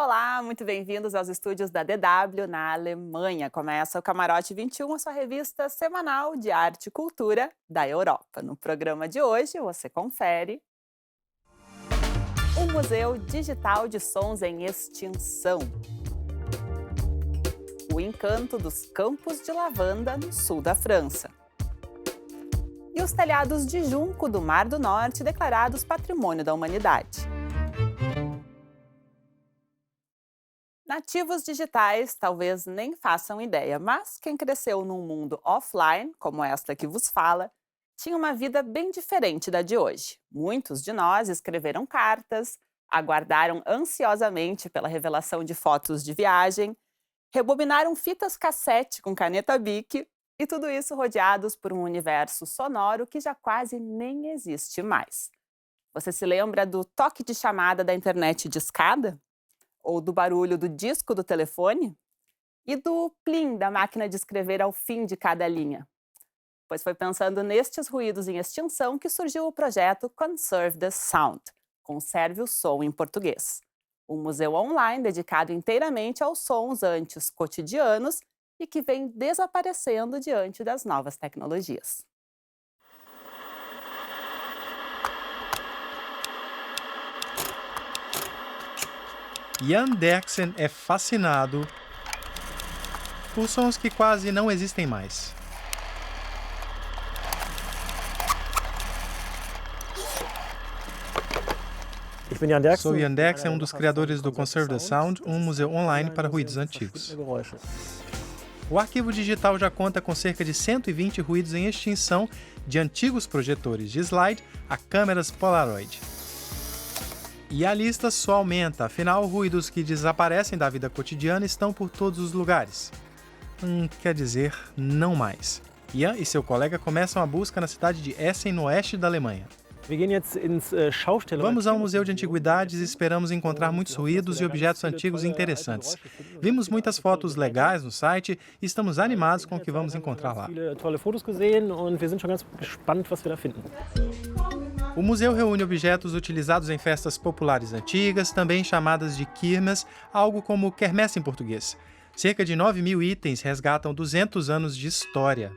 Olá, muito bem-vindos aos estúdios da DW na Alemanha. Começa o Camarote 21, a sua revista semanal de arte e cultura da Europa. No programa de hoje, você confere o Museu Digital de Sons em Extinção, o encanto dos campos de lavanda no sul da França e os telhados de junco do Mar do Norte declarados Patrimônio da Humanidade. Nativos digitais talvez nem façam ideia, mas quem cresceu num mundo offline, como esta que vos fala, tinha uma vida bem diferente da de hoje. Muitos de nós escreveram cartas, aguardaram ansiosamente pela revelação de fotos de viagem, rebobinaram fitas cassete com caneta Bic e tudo isso rodeados por um universo sonoro que já quase nem existe mais. Você se lembra do toque de chamada da internet discada? Ou do barulho do disco do telefone? E do plim da máquina de escrever ao fim de cada linha? Pois foi pensando nestes ruídos em extinção que surgiu o projeto Conserve the Sound, Conserve o Som em português. Um museu online dedicado inteiramente aos sons antes cotidianos e que vem desaparecendo diante das novas tecnologias. Jan Derksen é fascinado por sons que quase não existem mais. Sou Jan Derksen, um dos criadores do Conserve the Sound, um museu online para ruídos antigos. O arquivo digital já conta com cerca de 120 ruídos em extinção, de antigos projetores de slide a câmeras Polaroid. E a lista só aumenta, afinal, ruídos que desaparecem da vida cotidiana estão por todos os lugares. Quer dizer, não mais. Jan e seu colega começam a busca na cidade de Essen, no oeste da Alemanha. Vamos ao Museu de Antiguidades e esperamos encontrar muitos ruídos e objetos antigos interessantes. Vimos muitas fotos legais no site e estamos animados com o que vamos encontrar lá. O museu reúne objetos utilizados em festas populares antigas, também chamadas de Kirmes, algo como quermesse em português. Cerca de 9.000 itens resgatam 200 anos de história.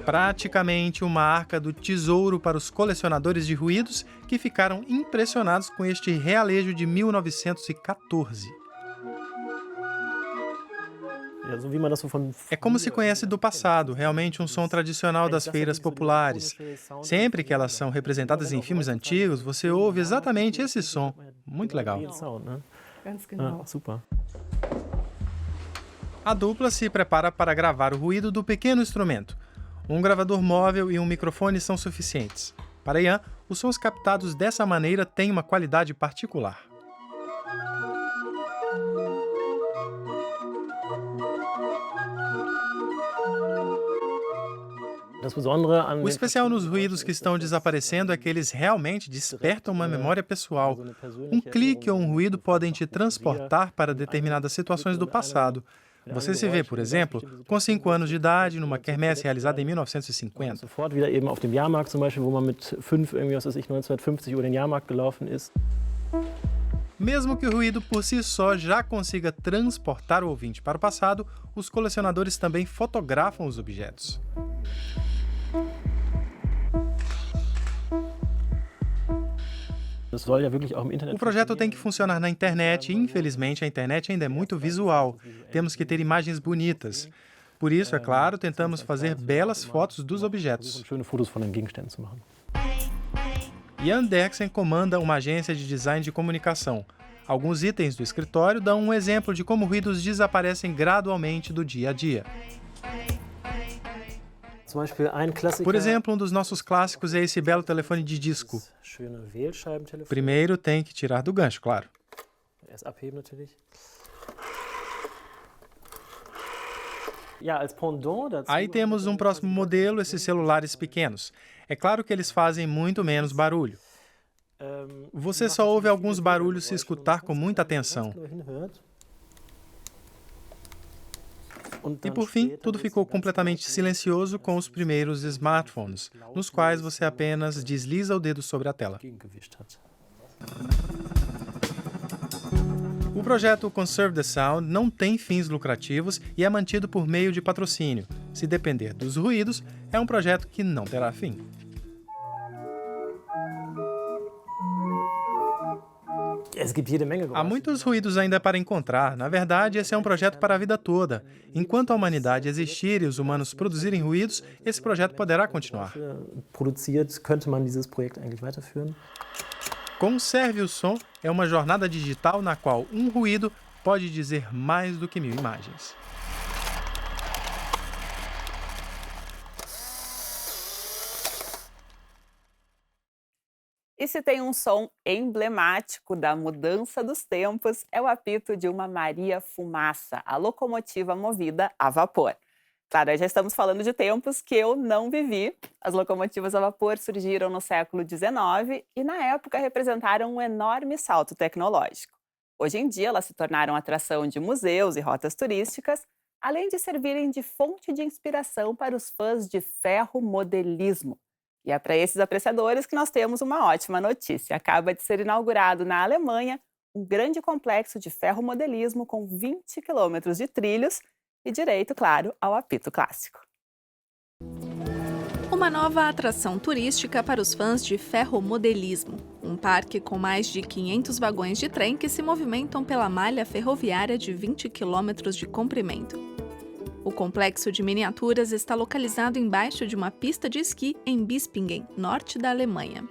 Praticamente uma arca do tesouro para os colecionadores de ruídos que ficaram impressionados com este realejo de 1914. É como se conhece do passado, realmente um som tradicional das feiras populares. Sempre que elas são representadas em filmes antigos, você ouve exatamente esse som. Muito legal. A dupla se prepara para gravar o ruído do pequeno instrumento. Um gravador móvel e um microfone são suficientes. Para Jan, os sons captados dessa maneira têm uma qualidade particular. O especial nos ruídos que estão desaparecendo é que eles realmente despertam uma memória pessoal. Um clique ou um ruído podem te transportar para determinadas situações do passado. Você se vê, por exemplo, com 5 anos de idade, numa quermesse realizada em 1950. Mesmo que o ruído por si só já consiga transportar o ouvinte para o passado, os colecionadores também fotografam os objetos. O projeto tem que funcionar na internet e, infelizmente, a internet ainda é muito visual. Temos que ter imagens bonitas. Por isso, é claro, tentamos fazer belas fotos dos objetos. Jan Derksen comanda uma agência de design de comunicação. Alguns itens do escritório dão um exemplo de como ruídos desaparecem gradualmente do dia a dia. Por exemplo, um dos nossos clássicos é esse belo telefone de disco. Primeiro tem que tirar do gancho, claro. Aí temos um próximo modelo, esses celulares pequenos. É claro que eles fazem muito menos barulho. Você só ouve alguns barulhos se escutar com muita atenção. E por fim, tudo ficou completamente silencioso com os primeiros smartphones, nos quais você apenas desliza o dedo sobre a tela. O projeto Conserve the Sound não tem fins lucrativos e é mantido por meio de patrocínio. Se depender dos ruídos, é um projeto que não terá fim. Há muitos ruídos ainda para encontrar. Na verdade, esse é um projeto para a vida toda. Enquanto a humanidade existir e os humanos produzirem ruídos, esse projeto poderá continuar. Conserve o Som é uma jornada digital na qual um ruído pode dizer mais do que 1000 imagens. E se tem um som emblemático da mudança dos tempos, é o apito de uma Maria Fumaça, a locomotiva movida a vapor. Claro, já estamos falando de tempos que eu não vivi. As locomotivas a vapor surgiram no século XIX e, na época, representaram um enorme salto tecnológico. Hoje em dia, elas se tornaram atração de museus e rotas turísticas, além de servirem de fonte de inspiração para os fãs de ferromodelismo. E é para esses apreciadores que nós temos uma ótima notícia. Acaba de ser inaugurado na Alemanha um grande complexo de ferromodelismo com 20 quilômetros de trilhos e direito, claro, ao apito clássico. Uma nova atração turística para os fãs de ferromodelismo. Um parque com mais de 500 vagões de trem que se movimentam pela malha ferroviária de 20 quilômetros de comprimento. O complexo de miniaturas está localizado embaixo de uma pista de esqui em Bispingen, norte da Alemanha.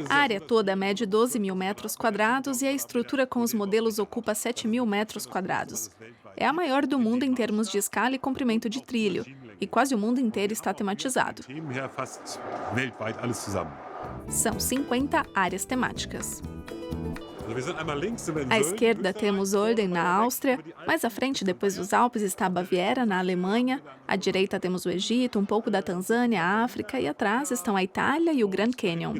A área toda mede 12.000 metros quadrados e a estrutura com os modelos ocupa 7.000 metros quadrados. É a maior do mundo em termos de escala e comprimento de trilho, e quase o mundo inteiro está tematizado. São 50 áreas temáticas. À esquerda temos Olden, na Áustria, mais à frente, depois dos Alpes, está a Baviera, na Alemanha. À direita temos o Egito, um pouco da Tanzânia, a África, e atrás estão a Itália e o Grand Canyon.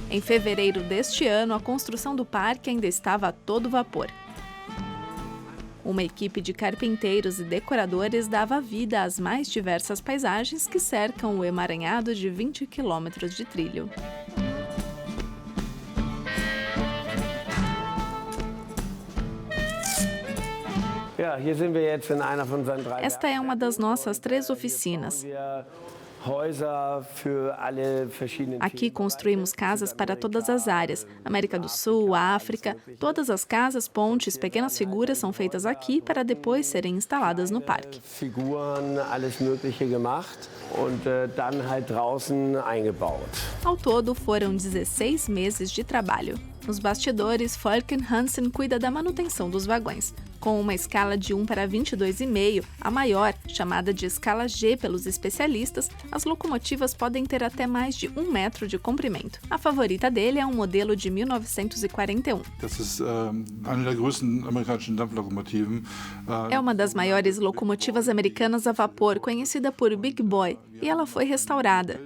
Em fevereiro deste ano, a construção do parque ainda estava a todo vapor. Uma equipe de carpinteiros e decoradores dava vida às mais diversas paisagens que cercam o emaranhado de 20 quilômetros de trilho. Esta é uma das nossas 3 oficinas. Aqui construímos casas para todas as áreas, América do Sul, África. Todas as casas, pontes, pequenas figuras são feitas aqui para depois serem instaladas no parque. Ao todo, foram 16 meses de trabalho. Nos bastidores, Volker Hansen cuida da manutenção dos vagões. Com uma escala de 1 para 22,5, a maior, chamada de escala G pelos especialistas, as locomotivas podem ter até mais de 1 metro de comprimento. A favorita dele é um modelo de 1941. É uma das maiores locomotivas americanas a vapor, conhecida por Big Boy, e ela foi restaurada.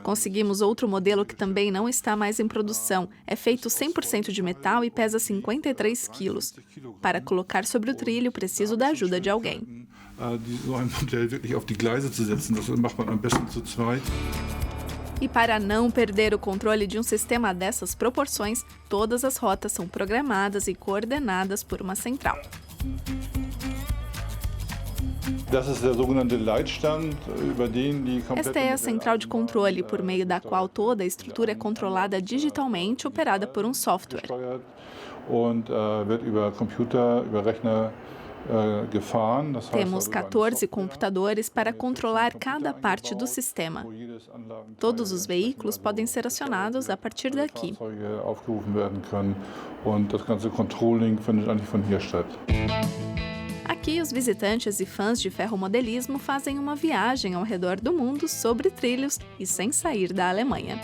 Conseguimos outro modelo que também não está mais em produção. É feito 100% de metal e pesa 53 quilos. Para colocar sobre o trilho, preciso da ajuda de alguém. E para não perder o controle de um sistema dessas proporções, todas as rotas são programadas e coordenadas por uma central. Esta é a central de controle, por meio da qual toda a estrutura é controlada digitalmente, operada por um software. Temos 14 computadores para controlar cada parte do sistema. Todos os veículos podem ser acionados a partir daqui. Aqui, os visitantes e fãs de ferromodelismo fazem uma viagem ao redor do mundo sobre trilhos e sem sair da Alemanha.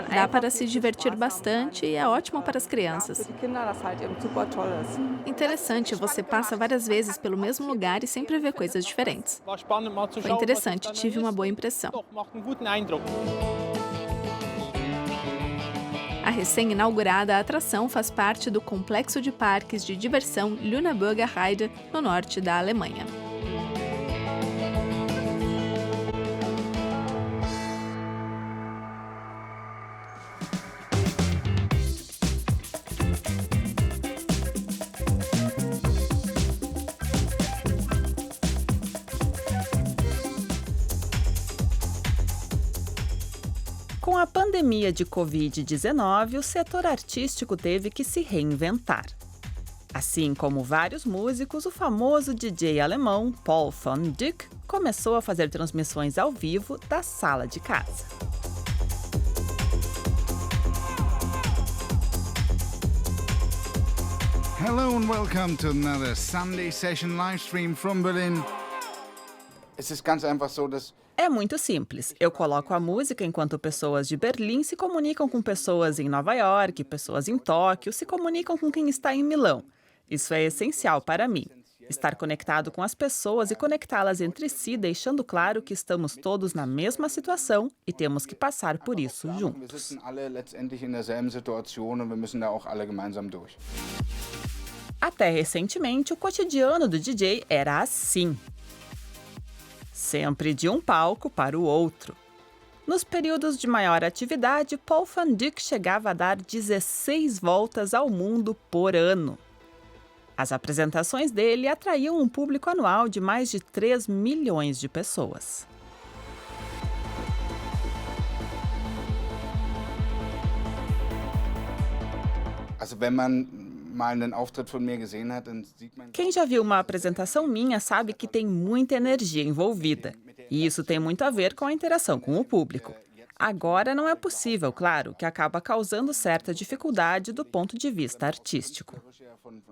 Dá para se divertir bastante e é ótimo para as crianças. Interessante, você passa várias vezes pelo mesmo lugar e sempre vê coisas diferentes. Foi interessante, tive uma boa impressão. A recém-inaugurada atração faz parte do complexo de parques de diversão Lüneburger Heide, no norte da Alemanha. Com a pandemia de Covid-19, o setor artístico teve que se reinventar. Assim como vários músicos, o famoso DJ alemão Paul van Dyk começou a fazer transmissões ao vivo da sala de casa. Hello and welcome to another Sunday Session Livestream from Berlin. Es ist ganz einfach so, dass É muito simples. Eu coloco a música enquanto pessoas de Berlim se comunicam com pessoas em Nova York, pessoas em Tóquio se comunicam com quem está em Milão. Isso é essencial para mim. Estar conectado com as pessoas e conectá-las entre si, deixando claro que estamos todos na mesma situação e temos que passar por isso wir juntos. sitzen alle letztendlich in derselben Situation und wir müssen da auch alle gemeinsam durch. Até recentemente, o cotidiano do DJ era assim. Sempre de um palco para o outro. Nos períodos de maior atividade, Paul van Dyk chegava a dar 16 voltas ao mundo por ano. As apresentações dele atraíam um público anual de mais de 3 milhões de pessoas. Also wenn man mal einen Auftritt von mir gesehen hat, dann sieht man Quem já viu uma apresentação minha sabe que tem muita energia envolvida. E isso tem muito a ver com a interação com o público. Agora não é possível, claro, que acaba causando certa dificuldade do ponto de vista artístico.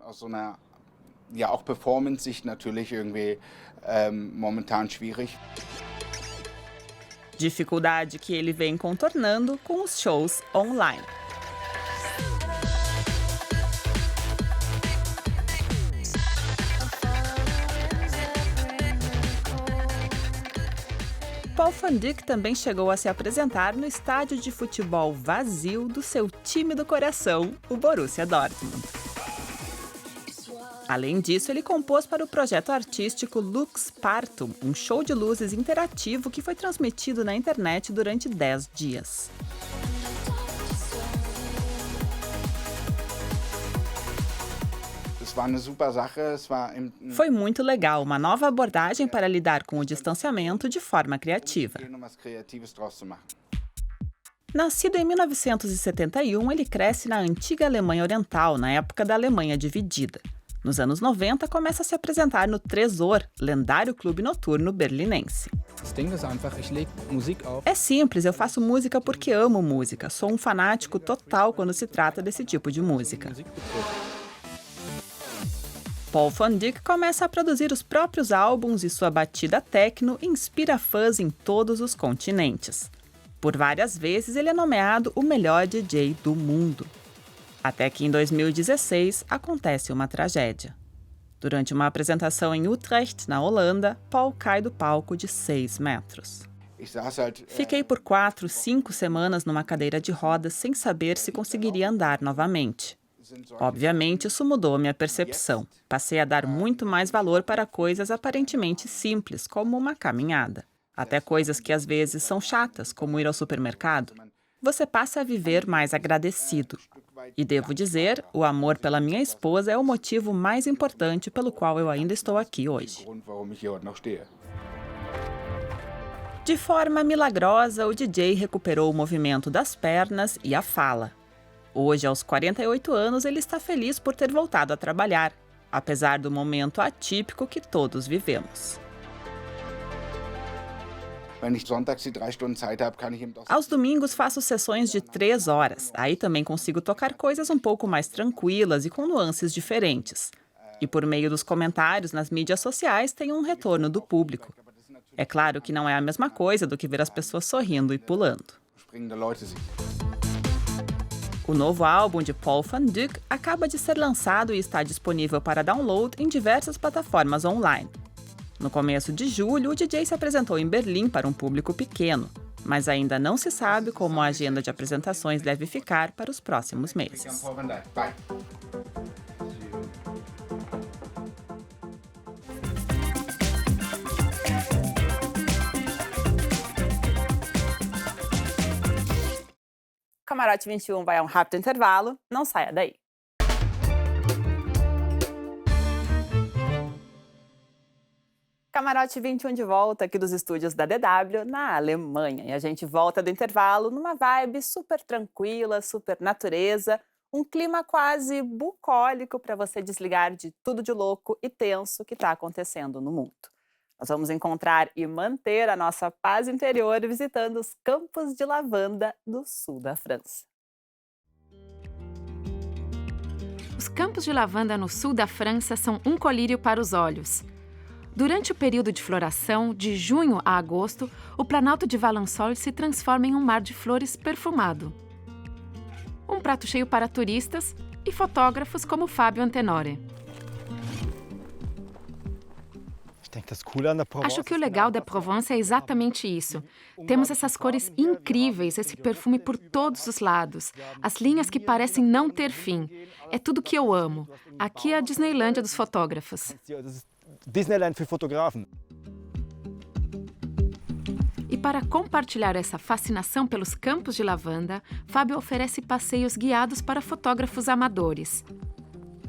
aus so einer ja auch Performance-Sicht natürlich irgendwie momentan schwierig. Dificuldade que ele vem contornando com os shows online. Paul van Dyk também chegou a se apresentar no estádio de futebol vazio do seu time do coração, o Borussia Dortmund. Além disso, ele compôs para o projeto artístico Lux Partum, um show de luzes interativo que foi transmitido na internet durante 10 dias. Es war eine super Sache, es war Foi muito legal, uma nova abordagem para lidar com o distanciamento de forma criativa. was Kreatives draus zu machen. Nascido em 1971, ele cresce na antiga Alemanha Oriental, na época da Alemanha dividida. Nos anos 90, começa a se apresentar no Tresor, lendário clube noturno berlinense. Das Ding ist einfach, ich lege Musik auf. É simples, eu faço música porque amo música. Sou um fanático total quando se trata desse tipo de música. Paul van Dyk começa a produzir os próprios álbuns e sua batida techno inspira fãs em todos os continentes. Por várias vezes, ele é nomeado o melhor DJ do mundo. Até que em 2016 acontece uma tragédia. Durante uma apresentação em Utrecht, na Holanda, Paul cai do palco de 6 metros. Ich saß halt Fiquei por 4, 5 semanas numa cadeira de rodas sem saber se conseguiria andar novamente. Obviamente, isso mudou a minha percepção. Passei a dar muito mais valor para coisas aparentemente simples, como uma caminhada. Até coisas que às vezes são chatas, como ir ao supermercado. Você passa a viver mais agradecido. E devo dizer, o amor pela minha esposa é o motivo mais importante pelo qual eu ainda estou aqui hoje. Grund, warum ich hier heute noch stehe. De forma milagrosa, o DJ recuperou o movimento das pernas e a fala. Hoje, aos 48 anos, ele está feliz por ter voltado a trabalhar, apesar do momento atípico que todos vivemos. Wenn ich sonntags die 3 Stunden Zeit habe, kann ich eben doch Aos domingos faço sessões de 3 horas. Aí também consigo tocar coisas um pouco mais tranquilas e com nuances diferentes. E por meio dos comentários nas mídias sociais tem um retorno do público. É claro que não é a mesma coisa do que ver as pessoas sorrindo e pulando. Springende Leute sieht. O novo álbum de Paul van Dyk acaba de ser lançado e está disponível para download em diversas plataformas online. No começo de julho, o DJ se apresentou em Berlim para um público pequeno, mas ainda não se sabe como a agenda de apresentações deve ficar para os próximos meses. Bye. Camarote 21 vai a um rápido intervalo, não saia daí. Camarote 21 de volta aqui dos estúdios da DW, na Alemanha. E a gente volta do intervalo numa vibe super tranquila, super natureza, um clima quase bucólico para você desligar de tudo de louco e tenso que está acontecendo no mundo. Nós vamos encontrar e manter a nossa paz interior visitando os campos de lavanda do sul da França. Os campos de lavanda no sul da França são um colírio para os olhos. Durante o período de floração, de junho a agosto, o Planalto de Valensole se transforma em um mar de flores perfumado. Um prato cheio para turistas e fotógrafos como Fábio Antenore. Acho que o legal da Provence é exatamente isso. Temos essas cores incríveis, esse perfume por todos os lados, as linhas que parecem não ter fim. É tudo que eu amo. Aqui é a Disneylândia dos fotógrafos. Disneyland für Fotografen. E para compartilhar essa fascinação pelos campos de lavanda, Fábio oferece passeios guiados para fotógrafos amadores.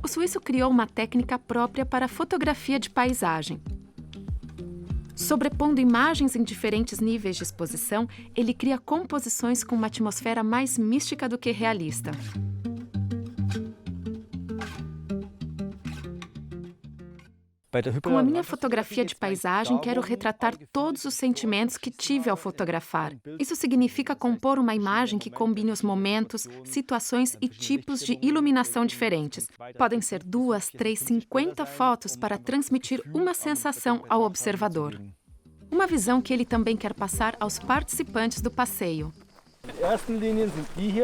O suíço criou uma técnica própria para a fotografia de paisagem. Sobrepondo imagens em diferentes níveis de exposição, ele cria composições com uma atmosfera mais mística do que realista. Com a minha fotografia de paisagem, quero retratar todos os sentimentos que tive ao fotografar. Isso significa compor uma imagem que combine os momentos, situações e tipos de iluminação diferentes. Podem ser 2, 3, 50 fotos para transmitir uma sensação ao observador. Uma visão que ele também quer passar aos participantes do passeio.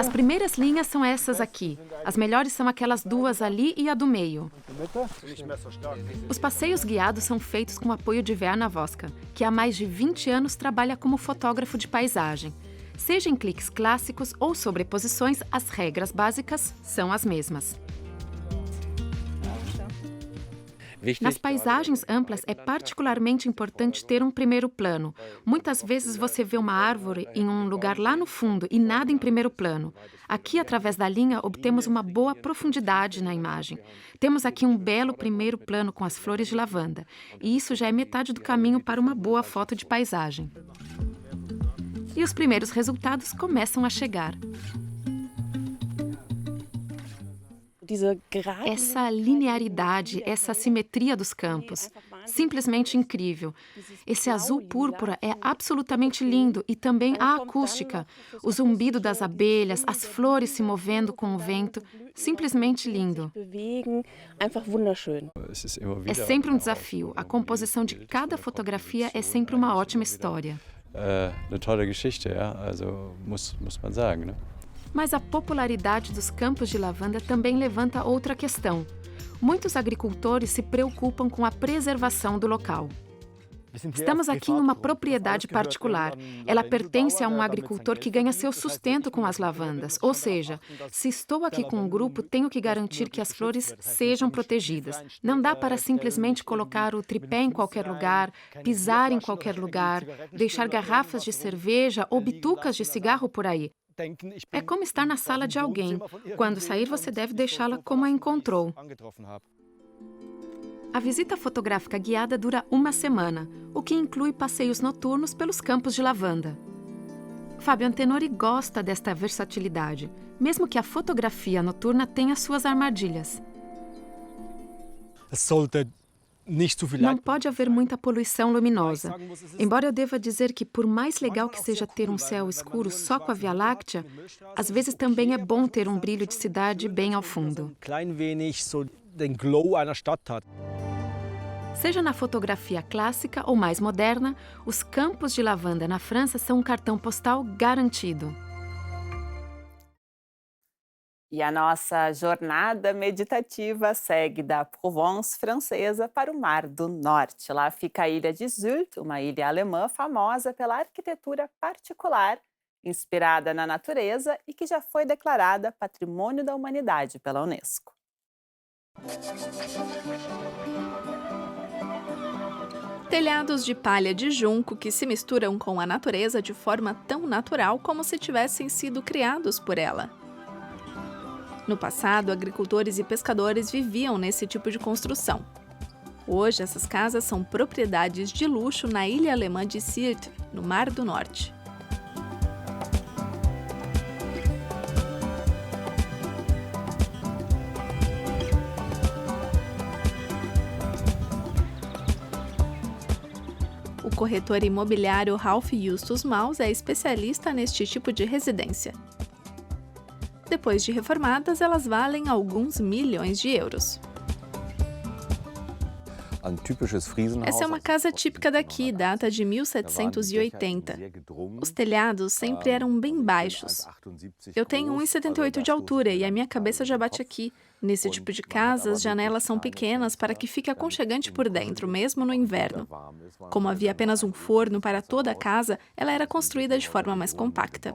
As primeiras linhas são essas aqui. As melhores são aquelas 2 ali e a do meio. Os passeios guiados são feitos com o apoio de Werner Voska, que há mais de 20 anos trabalha como fotógrafo de paisagem. Seja em cliques clássicos ou sobreposições, as regras básicas são as mesmas. Nas paisagens amplas, é particularmente importante ter um primeiro plano. Muitas vezes você vê uma árvore em um lugar lá no fundo e nada em primeiro plano. Aqui, através da linha, obtemos uma boa profundidade na imagem. Temos aqui um belo primeiro plano com as flores de lavanda. E isso já é metade do caminho para uma boa foto de paisagem. E os primeiros resultados começam a chegar. Essa linearidade, essa simetria dos campos, simplesmente incrível. Esse azul púrpura é absolutamente lindo e também a acústica, o zumbido das abelhas, as flores se movendo com o vento, simplesmente lindo. É sempre um desafio. A composição de cada fotografia é sempre uma ótima história. Eine tolle Geschichte, ja, also muss man sagen, né? Mas a popularidade dos campos de lavanda também levanta outra questão. Muitos agricultores se preocupam com a preservação do local. Estamos aqui em uma propriedade particular. Ela pertence a um agricultor que ganha seu sustento com as lavandas. Ou seja, se estou aqui com um grupo, tenho que garantir que as flores sejam protegidas. Não dá para simplesmente colocar o tripé em qualquer lugar, pisar em qualquer lugar, deixar garrafas de cerveja ou bitucas de cigarro por aí. É como estar na sala de alguém. Quando sair, você deve deixá-la como a encontrou. A visita fotográfica guiada dura 1 semana, o que inclui passeios noturnos pelos campos de lavanda. Fábio Antenore gosta desta versatilidade, mesmo que a fotografia noturna tenha suas armadilhas. Não pode haver muita poluição luminosa. Embora eu deva dizer que, por mais legal que seja ter um céu escuro só com a Via Láctea, às vezes também é bom ter um brilho de cidade bem ao fundo. Seja na fotografia clássica ou mais moderna, os campos de lavanda na França são um cartão postal garantido. E a nossa jornada meditativa segue da Provence francesa para o Mar do Norte. Lá fica a ilha de Sylt, uma ilha alemã famosa pela arquitetura particular, inspirada na natureza e que já foi declarada Patrimônio da Humanidade pela Unesco. Telhados de palha de junco que se misturam com a natureza de forma tão natural como se tivessem sido criados por ela. No passado, agricultores e pescadores viviam nesse tipo de construção. Hoje, essas casas são propriedades de luxo na ilha alemã de Sylt, no Mar do Norte. O corretor imobiliário Ralph Justus Maus é especialista neste tipo de residência. Depois de reformadas, elas valem alguns milhões de euros. Essa é uma casa típica daqui, data de 1780. Os telhados sempre eram bem baixos. Eu tenho 1,78 de altura e a minha cabeça já bate aqui. Nesse tipo de casa, as janelas são pequenas para que fique aconchegante por dentro, mesmo no inverno. Como havia apenas um forno para toda a casa, ela era construída de forma mais compacta.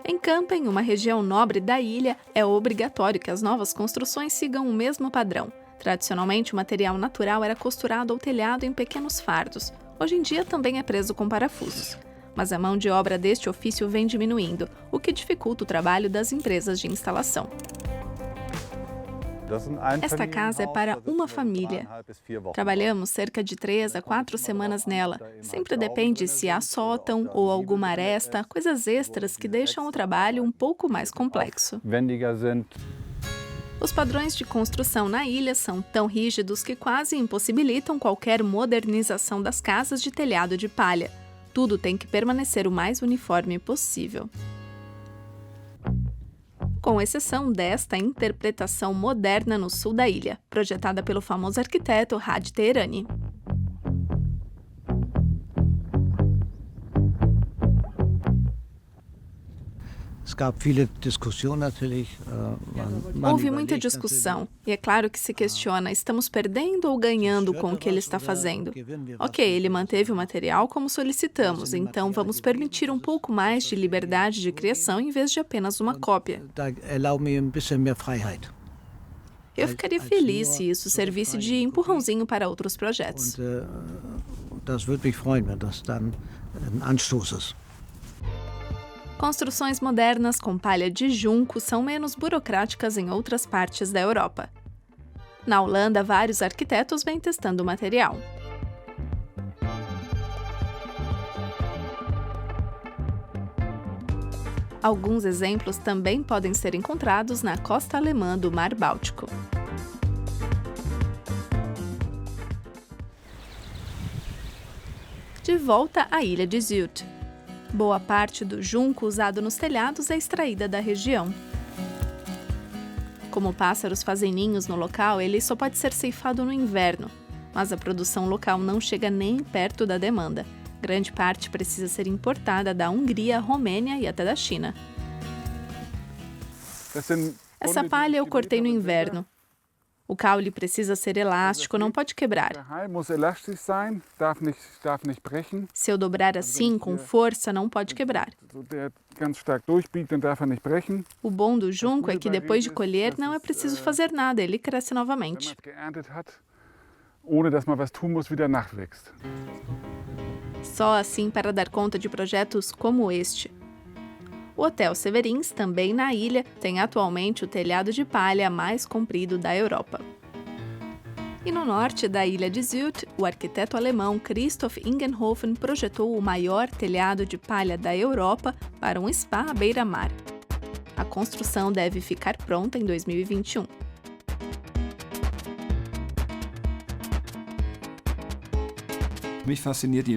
Em Kampen, uma região nobre da ilha, é obrigatório que as novas construções sigam o mesmo padrão. Tradicionalmente, o material natural era costurado ao telhado em pequenos fardos. Hoje em dia também é preso com parafusos. Mas a mão de obra deste ofício vem diminuindo, o que dificulta o trabalho das empresas de instalação. Esta casa é para uma família. Trabalhamos cerca de 3 a 4 semanas nela. Sempre depende se há sótão ou alguma aresta, coisas extras que deixam o trabalho um pouco mais complexo. Os padrões de construção na ilha são tão rígidos que quase impossibilitam qualquer modernização das casas de telhado de palha. Tudo tem que permanecer o mais uniforme possível. Com exceção desta interpretação moderna no sul da ilha, projetada pelo famoso arquiteto Raj Teherani. Houve muita discussão, e é claro que se questiona, estamos perdendo ou ganhando com o que ele está fazendo? Ok, ele manteve o material como solicitamos, então vamos permitir um pouco mais de liberdade de criação em vez de apenas uma cópia. Eu ficaria feliz se isso servisse de empurrãozinho para outros projetos. Construções modernas com palha de junco são menos burocráticas em outras partes da Europa. Na Holanda, vários arquitetos vêm testando o material. Alguns exemplos também podem ser encontrados na costa alemã do Mar Báltico. De volta à ilha de Sylt. Boa parte do junco usado nos telhados é extraída da região. Como pássaros fazem ninhos no local, ele só pode ser ceifado no inverno, mas a produção local não chega nem perto da demanda. Grande parte precisa ser importada da Hungria, Romênia e até da China. Essa palha eu cortei no inverno. O caule precisa ser elástico, não pode quebrar. Se eu dobrar assim, com força, não pode quebrar. O bom do junco é que depois de colher, não é preciso fazer nada, ele cresce novamente. Só assim para dar conta de projetos como este. O Hotel Severins, também na ilha, tem atualmente o telhado de palha mais comprido da Europa. E no norte da ilha de Sylt, o arquiteto alemão Christoph Ingenhofen projetou o maior telhado de palha da Europa para um spa à beira-mar. A construção deve ficar pronta em 2021.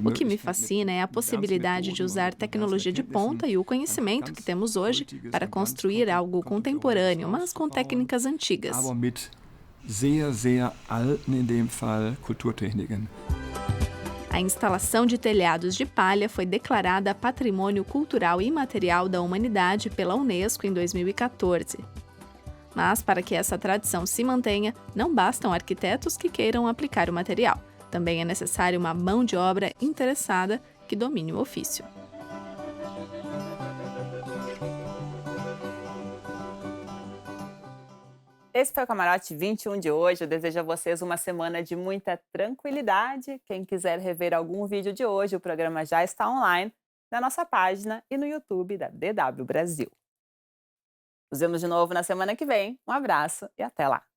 O que me fascina é a possibilidade de usar tecnologia de ponta e o conhecimento que temos hoje para construir algo contemporâneo, mas com técnicas antigas. sehr, sehr alten, in dem Fall, Kulturtechniken. A instalação de telhados de palha foi declarada Patrimônio Cultural Imaterial da Humanidade pela Unesco em 2014. Mas, para que essa tradição se mantenha, não bastam arquitetos que queiram aplicar o material. Também é necessária uma mão de obra interessada que domine o ofício. Esse foi o Camarote 21 de hoje. Eu desejo a vocês uma semana de muita tranquilidade. Quem quiser rever algum vídeo de hoje, o programa já está online na nossa página e no YouTube da DW Brasil. Nos vemos de novo na semana que vem. Um abraço e até lá!